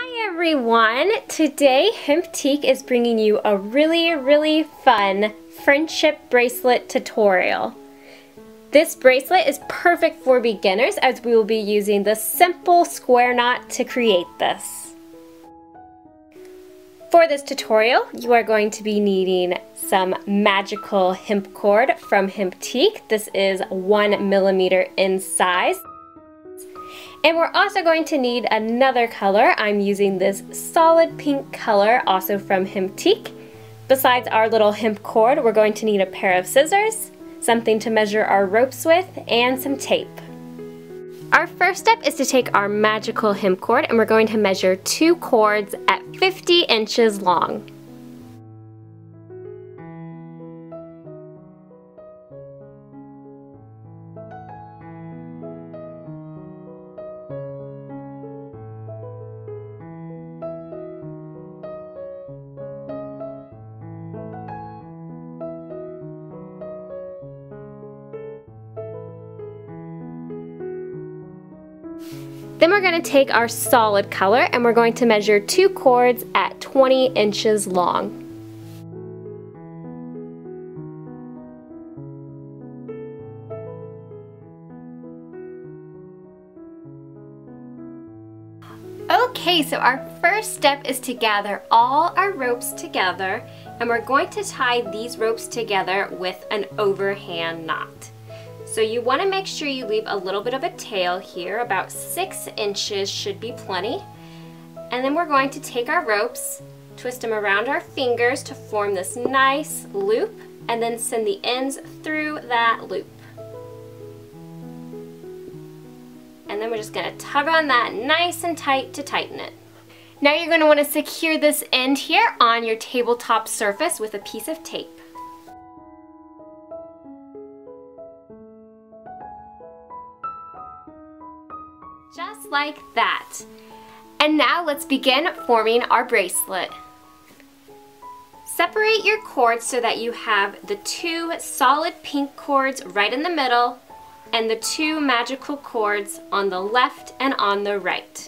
Hi everyone! Today Hemptique is bringing you a really fun friendship bracelet tutorial. This bracelet is perfect for beginners as we will be using the simple square knot to create this. For this tutorial you are going to be needing some magical hemp cord from Hemptique. This is 1 millimeter in size. And we're also going to need another color. I'm using this solid pink color, also from Hemptique. Besides our little hemp cord, we're going to need a pair of scissors, something to measure our ropes with, and some tape. Our first step is to take our magical hemp cord and we're going to measure 2 cords at 50 inches long. Then we're going to take our solid color and we're going to measure 2 cords at 20 inches long. Okay, so our first step is to gather all our ropes together and we're going to tie these ropes together with an overhand knot. So you want to make sure you leave a little bit of a tail here, about 6 inches should be plenty. And then we're going to take our ropes, twist them around our fingers to form this nice loop, and then send the ends through that loop. And then we're just going to tug on that nice and tight to tighten it. Now you're going to want to secure this end here on your tabletop surface with a piece of tape. Just like that. And now let's begin forming our bracelet. Separate your cords so that you have the 2 solid pink cords right in the middle and the 2 magical cords on the left and on the right.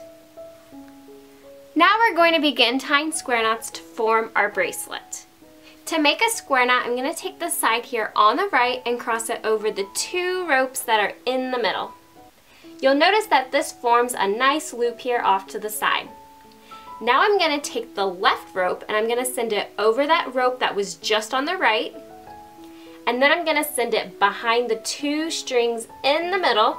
Now we're going to begin tying square knots to form our bracelet. To make a square knot, I'm going to take the side here on the right and cross it over the 2 ropes that are in the middle. You'll notice that this forms a nice loop here off to the side. Now I'm going to take the left rope and I'm going to send it over that rope that was just on the right. And then I'm going to send it behind the 2 strings in the middle.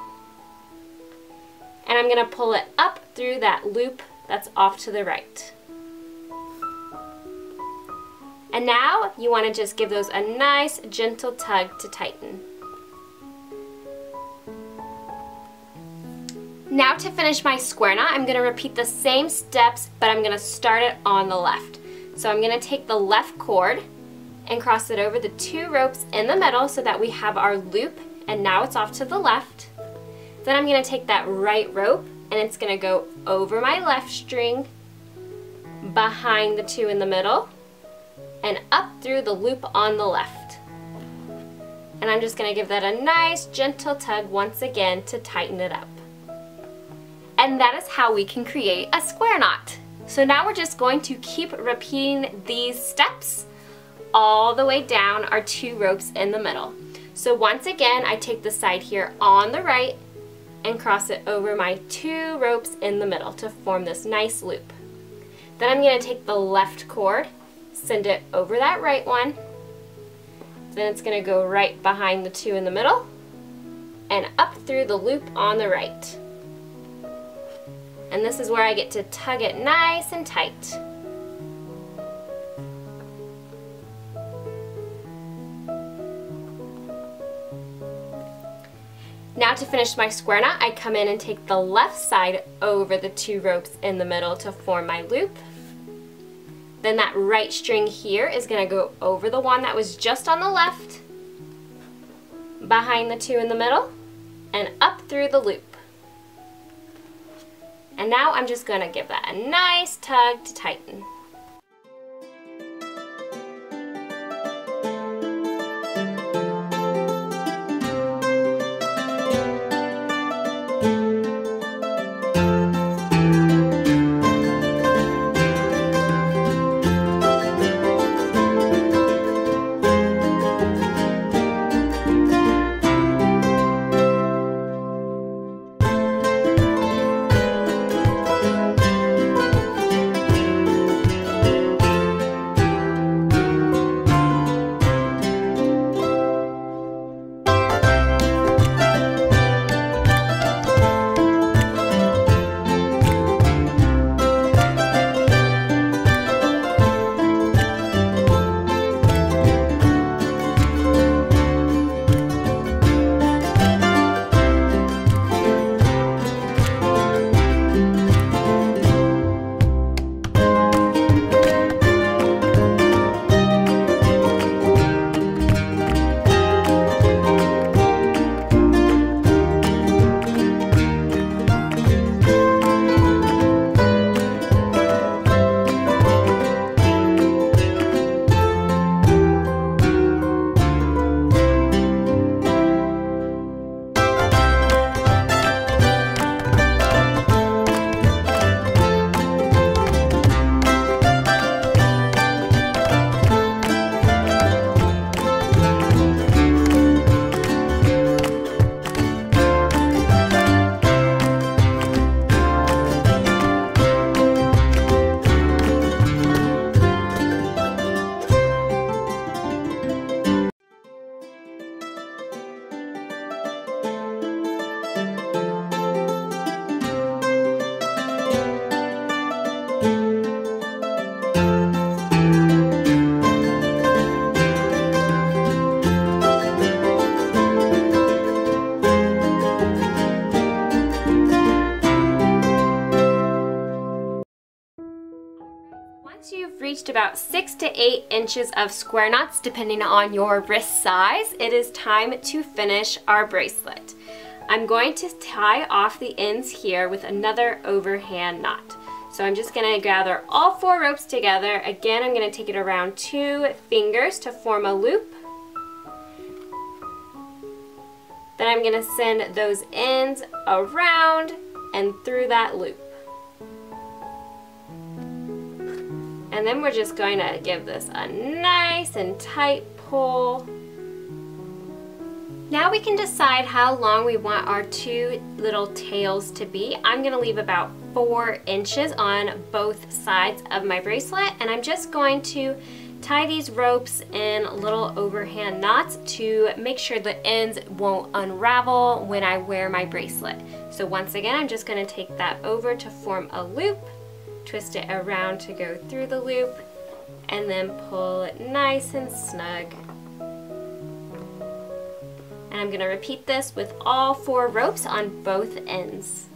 And I'm going to pull it up through that loop that's off to the right. And now you want to just give those a nice gentle tug to tighten. Now to finish my square knot, I'm going to repeat the same steps, but I'm going to start it on the left. So I'm going to take the left cord and cross it over the 2 ropes in the middle so that we have our loop, and now it's off to the left. Then I'm going to take that right rope and it's going to go over my left string, behind the 2 in the middle, and up through the loop on the left. And I'm just going to give that a nice gentle tug once again to tighten it up. And that is how we can create a square knot. So now we're just going to keep repeating these steps all the way down our 2 ropes in the middle. So once again, I take the side here on the right and cross it over my 2 ropes in the middle to form this nice loop. Then I'm going to take the left cord, send it over that right one. Then it's going to go right behind the 2 in the middle and up through the loop on the right. And this is where I get to tug it nice and tight. Now to finish my square knot, I come in and take the left side over the 2 ropes in the middle to form my loop. Then that right string here is going to go over the one that was just on the left, behind the 2 in the middle, and up through the loop. And now I'm just going to give that a nice tug to tighten. Once you've reached about 6 to 8 inches of square knots, depending on your wrist size, it is time to finish our bracelet. I'm going to tie off the ends here with another overhand knot. So I'm just going to gather all 4 ropes together. Again, I'm going to take it around 2 fingers to form a loop. Then I'm going to send those ends around and through that loop. And then we're just going to give this a nice and tight pull. Now we can decide how long we want our 2 little tails to be. I'm going to leave about 4 inches on both sides of my bracelet, and I'm just going to tie these ropes in little overhand knots to make sure the ends won't unravel when I wear my bracelet. So once again, I'm just going to take that over to form a loop, twist it around to go through the loop, and then pull it nice and snug. And I'm going to repeat this with all 4 ropes on both ends.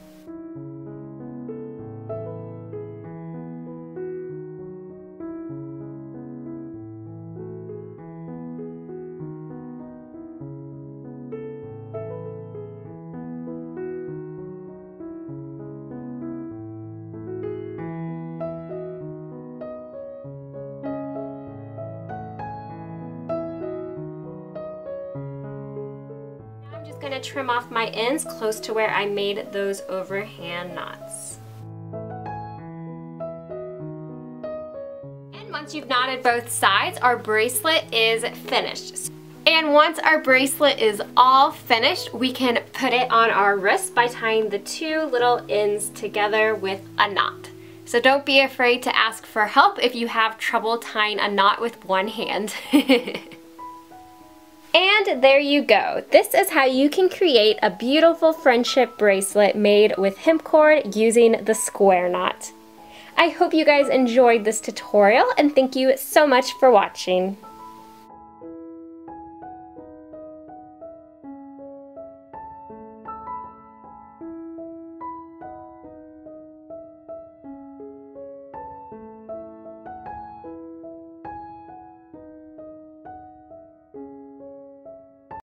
I'm going to trim off my ends close to where I made those overhand knots. And once you've knotted both sides, our bracelet is finished. And once our bracelet is all finished, we can put it on our wrist by tying the 2 little ends together with a knot. So don't be afraid to ask for help if you have trouble tying a knot with one hand. And there you go. This is how you can create a beautiful friendship bracelet made with hemp cord using the square knot. I hope you guys enjoyed this tutorial, and thank you so much for watching.